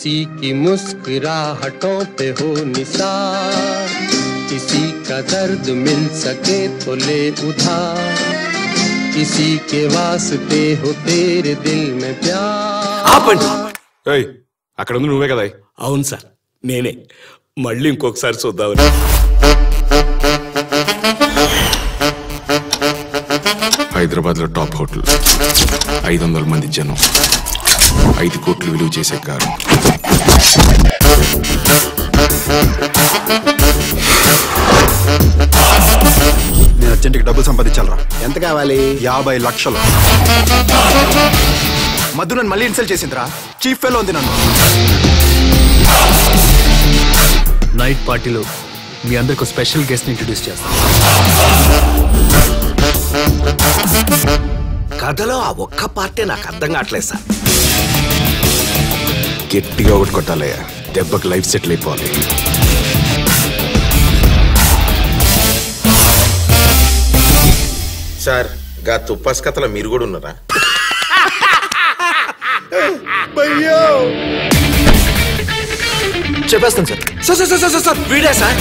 किसी की मुस्कुराहटों पे हो निसार, किसी का दर्द मिल सके तो ले उधार, किसी के वास्ते हो तेरे दिल में प्यार। ఆపండి. ఏయ్, అక్కడ ఉంది నువ్వే కదా? అవును సార్, నేనే. మళ్ళీ ఇంకొకసారి చూద్దామని. హైదరాబాద్ లో టాప్ హోటల్, 500 మంది జనం, 5 కోట్లు విలువ చేసే కారు. నేను అర్జెంట్కి డబ్బులు సంపాదించాలరా. ఎంత కావాలి? 50 లక్షలు. మధు నన్ను మళ్ళీ ఇన్సల్ట్ చేసిందిరా. చీఫ్ ఫెలో ఉంది నన్ను. నైట్ పార్టీలో మీ అందరికి స్పెషల్ గెస్ట్ ఇంట్రడ్యూస్ చేస్తాను. కథలో ఆ ఒక్క పార్టీ నాకు అర్థం కావట్లేదు సార్. గట్టిగా ఒకటి కొట్టాలయ్యా, దెబ్బకి లైఫ్ సెటిల్ అయిపోవాలి. సార్, గా తుప్పస్ కథలో మీరు కూడా ఉన్నారా? చెప్పేస్తాను సార్. సార్ వీడే సార్.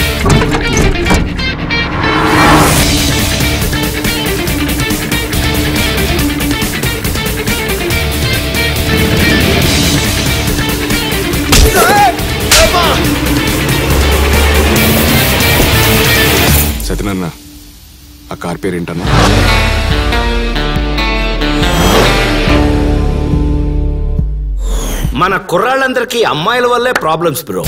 సత్యనన్న, ఆ కార్ పేరేంటన్నా? మన కుర్రాళ్ళందరికీ అమ్మాయిల వల్లే ప్రాబ్లమ్స్ బ్రో.